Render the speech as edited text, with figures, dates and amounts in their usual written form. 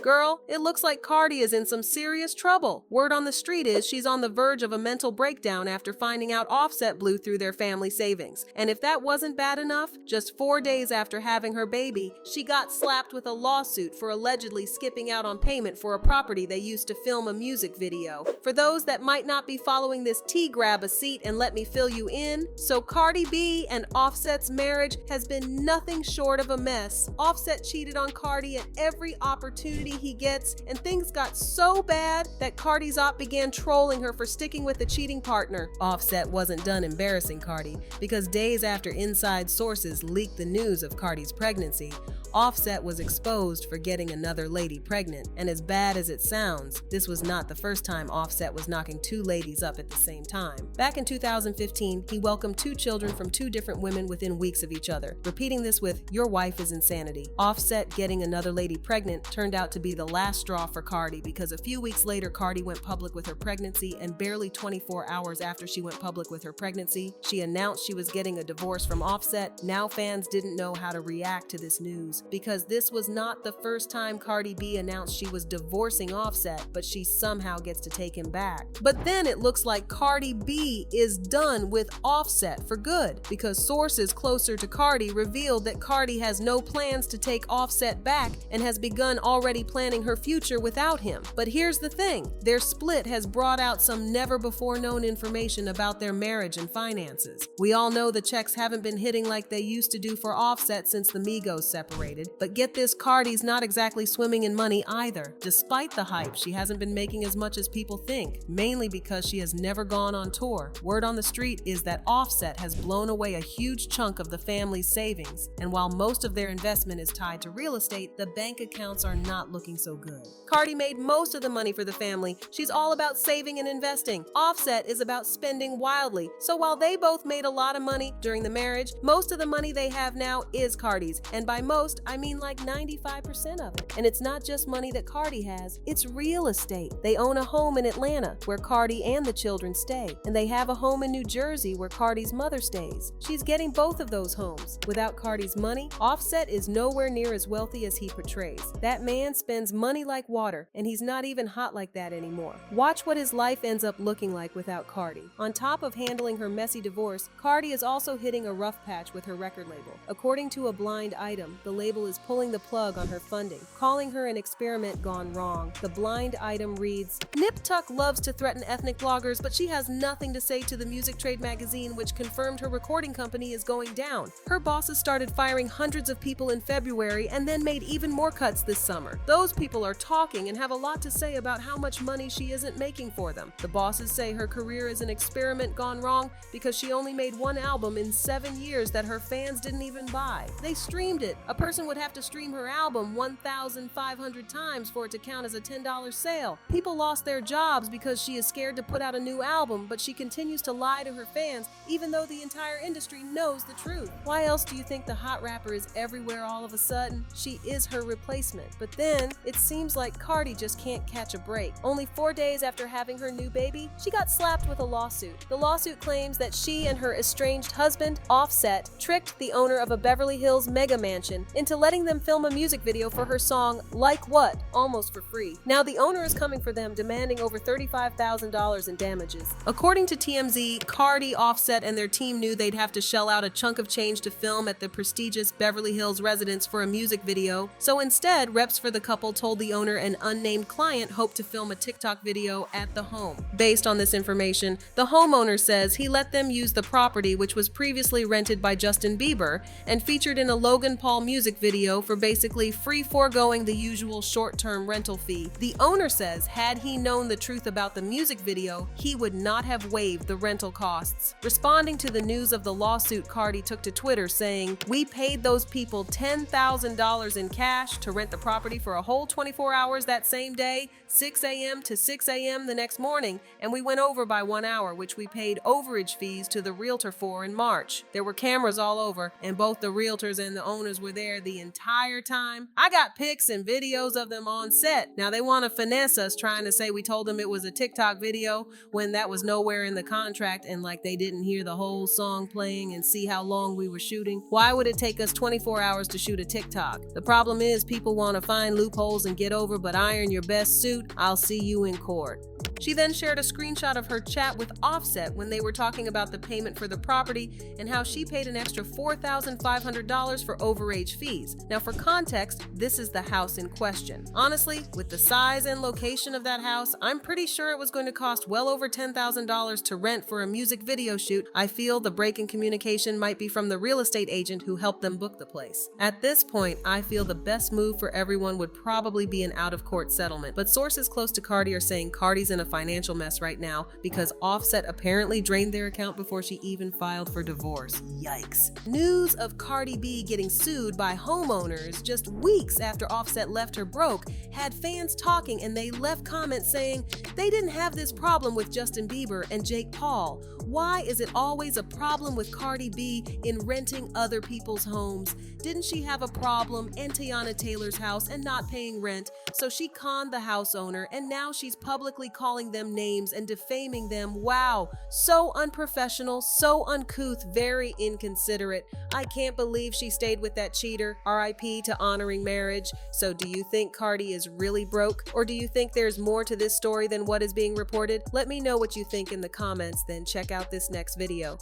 Girl, it looks like Cardi is in some serious trouble. Word on the street is she's on the verge of a mental breakdown after finding out Offset blew through their family savings. And if that wasn't bad enough, just 4 days after having her baby, she got slapped with a lawsuit for allegedly skipping out on payment for a property they used to film a music video. For those that might not be following this tea, grab a seat and let me fill you in. So Cardi B and Offset's marriage has been nothing short of a mess. Offset cheated on Cardi at every opportunity he gets, and things got so bad that Cardi's op began trolling her for sticking with the cheating partner. Offset wasn't done embarrassing Cardi, because days after inside sources leaked the news of Cardi's pregnancy, Offset was exposed for getting another lady pregnant, and as bad as it sounds, this was not the first time Offset was knocking 2 ladies up at the same time. Back in 2015, he welcomed 2 children from 2 different women within weeks of each other, repeating this with, "Your wife is insanity." Offset getting another lady pregnant turned out to be the last straw for Cardi, because a few weeks later Cardi went public with her pregnancy, and barely 24 hours after she went public with her pregnancy, she announced she was getting a divorce from Offset. Now fans didn't know how to react to this news, because this was not the first time Cardi B announced she was divorcing Offset, but she somehow gets to take him back. But then it looks like Cardi B is done with Offset for good, because sources closer to Cardi revealed that Cardi has no plans to take Offset back and has begun already planning her future without him. But here's the thing, their split has brought out some never before known information about their marriage and finances. We all know the checks haven't been hitting like they used to do for Offset since the Migos separated. But get this, Cardi's not exactly swimming in money either. Despite the hype, she hasn't been making as much as people think, mainly because she has never gone on tour. Word on the street is that Offset has blown away a huge chunk of the family's savings, and while most of their investment is tied to real estate, the bank accounts are not looking so good. Cardi made most of the money for the family. She's all about saving and investing. Offset is about spending wildly. So while they both made a lot of money during the marriage, most of the money they have now is Cardi's, and by most, I mean like 95% of it. And it's not just money that Cardi has, it's real estate. They own a home in Atlanta where Cardi and the children stay, and they have a home in New Jersey where Cardi's mother stays. She's getting both of those homes. Without Cardi's money, Offset is nowhere near as wealthy as he portrays. That man spends money like water, and he's not even hot like that anymore. Watch what his life ends up looking like without Cardi. On top of handling her messy divorce, Cardi is also hitting a rough patch with her record label. According to a blind item, the label is pulling the plug on her funding, calling her an experiment gone wrong. The blind item reads, "Nip Tuck loves to threaten ethnic bloggers, but she has nothing to say to the Music Trade magazine, which confirmed her recording company is going down. Her bosses started firing hundreds of people in February and then made even more cuts this summer. Those people are talking and have a lot to say about how much money she isn't making for them. The bosses say her career is an experiment gone wrong because she only made 1 album in 7 years that her fans didn't even buy. They streamed it. A person would have to stream her album 1,500 times for it to count as a $10 sale. People lost their jobs because she is scared to put out a new album, but she continues to lie to her fans even though the entire industry knows the truth. Why else do you think the hot rapper is everywhere all of a sudden? She is her replacement. But then, it seems like Cardi just can't catch a break. Only 4 days after having her new baby, she got slapped with a lawsuit. The lawsuit claims that she and her estranged husband, Offset, tricked the owner of a Beverly Hills mega mansion into letting them film a music video for her song Like What, almost for free. Now the owner is coming for them, demanding over $35,000 in damages. According to TMZ, Cardi, Offset, and their team knew they'd have to shell out a chunk of change to film at the prestigious Beverly Hills residence for a music video. So instead, reps for the couple told the owner an unnamed client hoped to film a TikTok video at the home. Based on this information, the homeowner says he let them use the property, which was previously rented by Justin Bieber and featured in a Logan Paul music video, for basically free, foregoing the usual short-term rental fee. The owner says had he known the truth about the music video, he would not have waived the rental costs. Responding to the news of the lawsuit, Cardi took to Twitter saying, "We paid those people $10,000 in cash to rent the property for a whole 24 hours that same day, 6 a.m. to 6 a.m. the next morning, and we went over by 1 hour, which we paid overage fees to the realtor for in March. There were cameras all over, and both the realtors and the owners were there the the entire time. I got pics and videos of them on set. Now they want to finesse us trying to say we told them it was a TikTok video when that was nowhere in the contract, and like they didn't hear the whole song playing and see how long we were shooting. Why would it take us 24 hours to shoot a TikTok? The problem is people want to find loopholes and get over, but iron your best suit. I'll see you in court. She then shared a screenshot of her chat with Offset when they were talking about the payment for the property and how she paid an extra $4,500 for overage fees. Now for context, this is the house in question. Honestly, with the size and location of that house, I'm pretty sure it was going to cost well over $10,000 to rent for a music video shoot. I feel the break in communication might be from the real estate agent who helped them book the place. At this point, I feel the best move for everyone would probably be an out-of-court settlement, but sources close to Cardi are saying Cardi's in a financial mess right now because Offset apparently drained their account before she even filed for divorce. Yikes. News of Cardi B getting sued by homeowners just weeks after Offset left her broke had fans talking, and they left comments saying they didn't have this problem with Justin Bieber and Jake Paul. Why is it always a problem with Cardi B in renting other people's homes? Didn't she have a problem in Tiana Taylor's house and not paying rent? So she conned the house owner, and now she's publicly calling them names and defaming them. Wow, so unprofessional, so uncouth, very inconsiderate. I can't believe she stayed with that cheater. RIP to honoring marriage. So do you think Cardi is really broke? Or do you think there's more to this story than what is being reported? Let me know what you think in the comments, then check out this next video.